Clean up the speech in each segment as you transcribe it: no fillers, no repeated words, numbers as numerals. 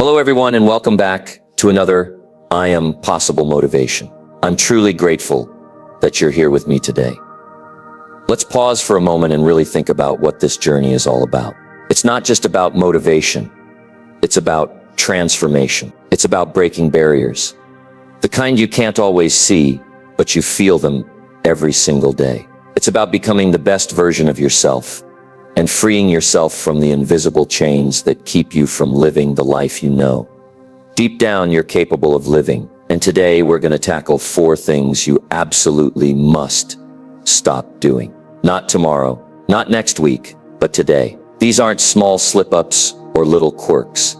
Hello everyone and welcome back to another I Am Possible Motivation. I'm truly grateful that you're here with me today. Let's pause for a moment and really think about what this journey is all about. It's not just about motivation. It's about transformation. It's about breaking barriers. The kind you can't always see, but you feel them every single day. It's about becoming the best version of yourself and freeing yourself from the invisible chains that keep you from living the life you know. Deep down, you're capable of living. And today, we're going to tackle 4 things you absolutely must stop doing. Not tomorrow, not next week, but today. These aren't small slip-ups or little quirks.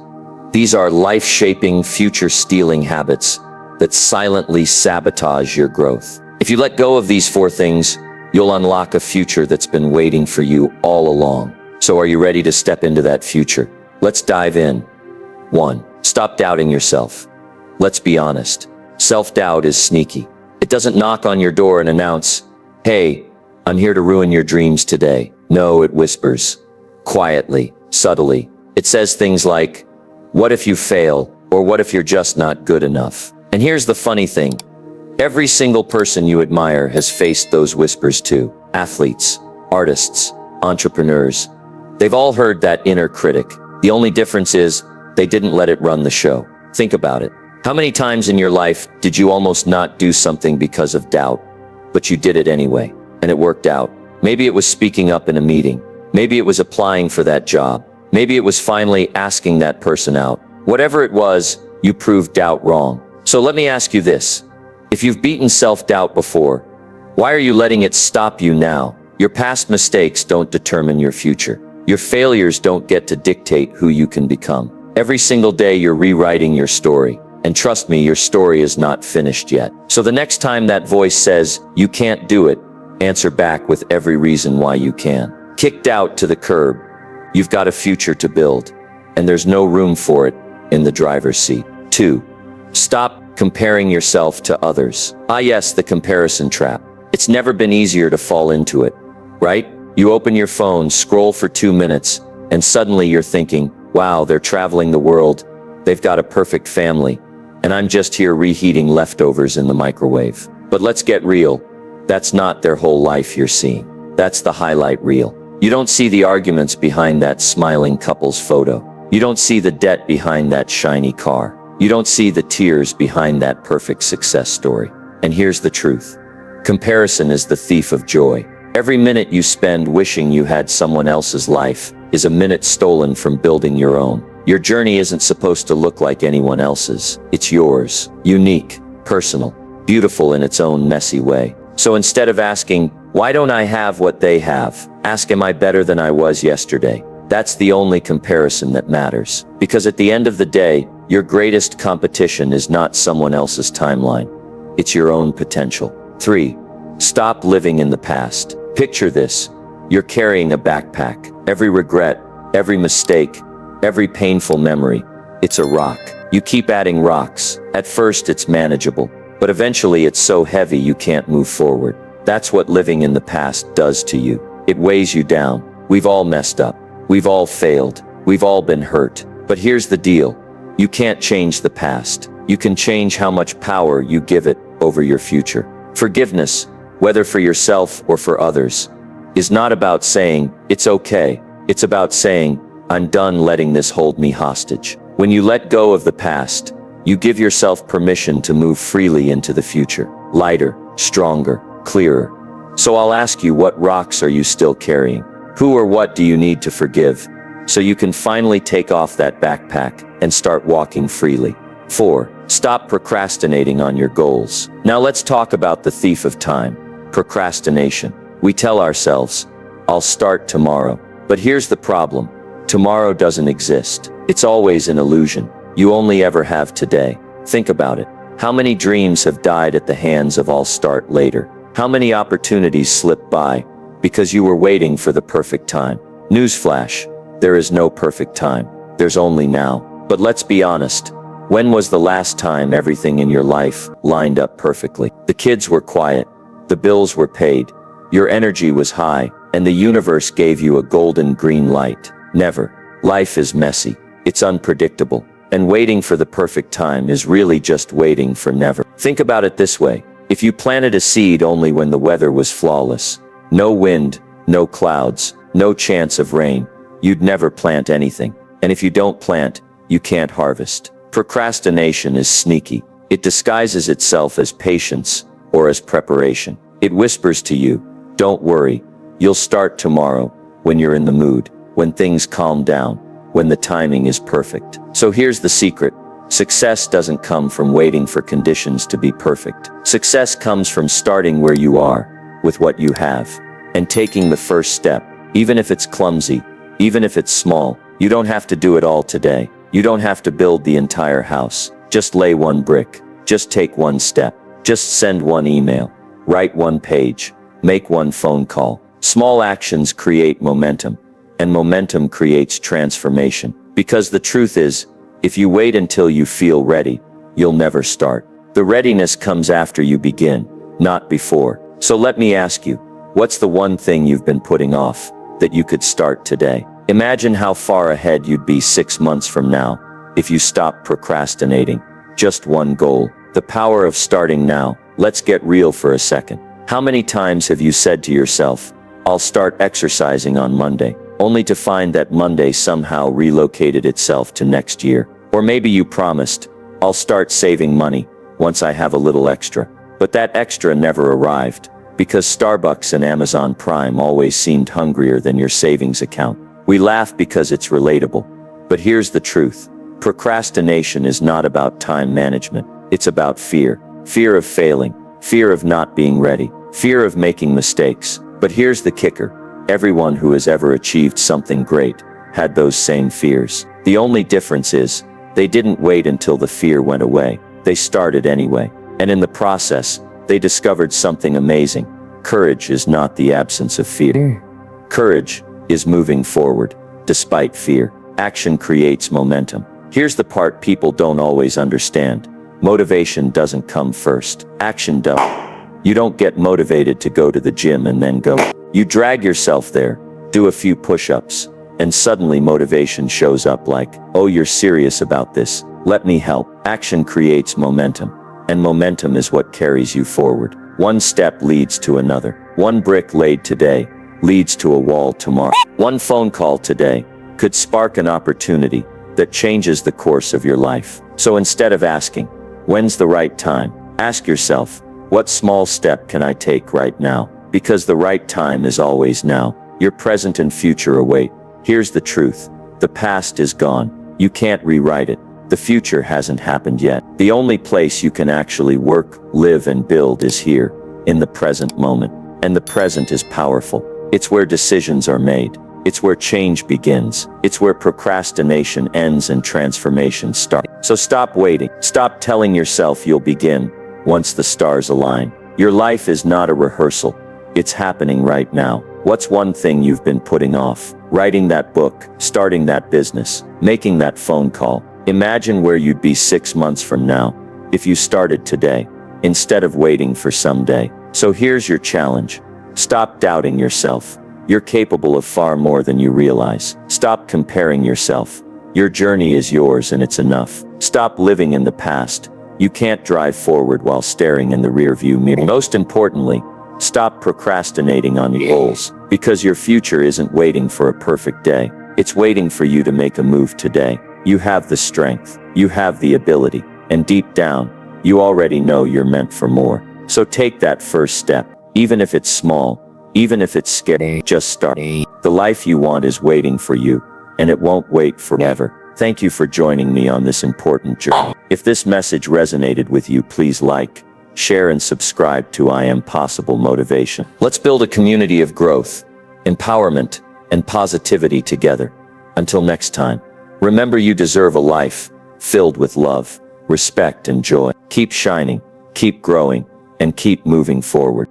These are life-shaping, future-stealing habits that silently sabotage your growth. If you let go of these 4 things, you'll unlock a future that's been waiting for you all along. So are you ready to step into that future? Let's dive in. 1. Stop doubting yourself. Let's be honest. Self-doubt is sneaky. It doesn't knock on your door and announce, "Hey, I'm here to ruin your dreams today." No, it whispers. Quietly, subtly. It says things like, "What if you fail?" Or "What if you're just not good enough?" And here's the funny thing. Every single person you admire has faced those whispers too. Athletes, artists, entrepreneurs. They've all heard that inner critic. The only difference is they didn't let it run the show. Think about it. How many times in your life did you almost not do something because of doubt, but you did it anyway, and it worked out? Maybe it was speaking up in a meeting. Maybe it was applying for that job. Maybe it was finally asking that person out. Whatever it was, you proved doubt wrong. So let me ask you this. If you've beaten self-doubt before, why are you letting it stop you now? Your past mistakes don't determine your future. Your failures don't get to dictate who you can become. Every single day you're rewriting your story. And trust me, your story is not finished yet. So the next time that voice says, "You can't do it," answer back with every reason why you can. Kick doubt to the curb. You've got a future to build, and there's no room for it in the driver's seat. 2. Stop comparing yourself to others. Ah yes, the comparison trap. It's never been easier to fall into it, right? You open your phone, scroll for 2 minutes, and suddenly you're thinking, wow, they're traveling the world. They've got a perfect family, and I'm just here reheating leftovers in the microwave. But let's get real. That's not their whole life you're seeing. That's the highlight reel. You don't see the arguments behind that smiling couple's photo. You don't see the debt behind that shiny car. You don't see the tears behind that perfect success story. And here's the truth. Comparison is the thief of joy. Every minute you spend wishing you had someone else's life is a minute stolen from building your own. Your journey isn't supposed to look like anyone else's. It's yours. Unique, personal, beautiful in its own messy way. So instead of asking, why don't I have what they have? Ask, am I better than I was yesterday? That's the only comparison that matters. Because at the end of the day, your greatest competition is not someone else's timeline. It's your own potential. 3. Stop living in the past. Picture this. You're carrying a backpack. Every regret, every mistake, every painful memory, it's a rock. You keep adding rocks. At first it's manageable, but eventually it's so heavy you can't move forward. That's what living in the past does to you. It weighs you down. We've all messed up. We've all failed. We've all been hurt. But here's the deal. You can't change the past. You can change how much power you give it over your future. Forgiveness, whether for yourself or for others, is not about saying, it's okay. It's about saying, I'm done letting this hold me hostage. When you let go of the past, you give yourself permission to move freely into the future. Lighter, stronger, clearer. So I'll ask you, what rocks are you still carrying? Who or what do you need to forgive so you can finally take off that backpack and start walking freely? 4. Stop procrastinating on your goals. Now let's talk about the thief of time, procrastination. We tell ourselves, I'll start tomorrow. But here's the problem. Tomorrow doesn't exist. It's always an illusion. You only ever have today. Think about it. How many dreams have died at the hands of "I'll start later"? How many opportunities slipped by because you were waiting for the perfect time? Newsflash, there is no perfect time. There's only now. But let's be honest. When was the last time everything in your life lined up perfectly? The kids were quiet. The bills were paid. Your energy was high, and the universe gave you a golden green light. Never. Life is messy. It's unpredictable. And waiting for the perfect time is really just waiting for never. Think about it this way. If you planted a seed only when the weather was flawless, no wind, no clouds, no chance of rain, you'd never plant anything. And if you don't plant, you can't harvest. Procrastination is sneaky. It disguises itself as patience or as preparation. It whispers to you, don't worry, you'll start tomorrow, when you're in the mood, when things calm down, when the timing is perfect. So here's the secret. Success doesn't come from waiting for conditions to be perfect. Success comes from starting where you are, with what you have, and taking the first step, even if it's clumsy, even if it's small. You don't have to do it all today. You don't have to build the entire house. Just lay one brick. Just take one step. Just send one email. Write one page. Make one phone call. Small actions create momentum, and momentum creates transformation. Because the truth is, if you wait until you feel ready, you'll never start. The readiness comes after you begin, not before. So let me ask you, what's the one thing you've been putting off that you could start today? Imagine how far ahead you'd be 6 months from now if you stopped procrastinating. Just one goal. The power of starting now. Let's get real for a second. How many times have you said to yourself, I'll start exercising on Monday, only to find that Monday somehow relocated itself to next year? Or maybe you promised, I'll start saving money once I have a little extra. But that extra never arrived, because Starbucks and Amazon Prime always seemed hungrier than your savings account. We laugh because it's relatable. But here's the truth. Procrastination is not about time management. It's about fear. Fear of failing. Fear of not being ready. Fear of making mistakes. But here's the kicker. Everyone who has ever achieved something great had those same fears. The only difference is, they didn't wait until the fear went away. They started anyway. And in the process, they discovered something amazing. Courage is not the absence of fear. Courage is moving forward, despite fear. Action creates momentum. Here's the part people don't always understand. Motivation doesn't come first. Action does. You don't get motivated to go to the gym and then go. You drag yourself there, do a few push-ups, and suddenly motivation shows up like, oh, you're serious about this, let me help. Action creates momentum, and momentum is what carries you forward. One step leads to another. One brick laid today leads to a wall tomorrow. One phone call today could spark an opportunity that changes the course of your life. So instead of asking, when's the right time? Ask yourself, what small step can I take right now? Because the right time is always now. Your present and future await. Here's the truth. The past is gone. You can't rewrite it. The future hasn't happened yet. The only place you can actually work, live, and build is here, in the present moment. And the present is powerful. It's where decisions are made. It's where change begins. It's where procrastination ends and transformation starts. So stop waiting. Stop telling yourself you'll begin once the stars align. Your life is not a rehearsal. It's happening right now. What's one thing you've been putting off? Writing that book, starting that business, making that phone call. Imagine where you'd be 6 months from now if you started today, instead of waiting for someday. So here's your challenge. Stop doubting yourself. You're capable of far more than you realize. Stop comparing yourself. Your journey is yours and it's enough. Stop living in the past. You can't drive forward while staring in the rearview mirror. Most importantly, stop procrastinating on your goals, because your future isn't waiting for a perfect day. It's waiting for you to make a move today. You have the strength. You have the ability. And deep down, you already know you're meant for more. So take that first step. Even if it's small, even if it's scary, just start. The life you want is waiting for you, and it won't wait forever. Thank you for joining me on this important journey. If this message resonated with you, please like, share, and subscribe to I Am Possible Motivation. Let's build a community of growth, empowerment, and positivity together. Until next time, remember you deserve a life filled with love, respect, and joy. Keep shining, keep growing, and keep moving forward.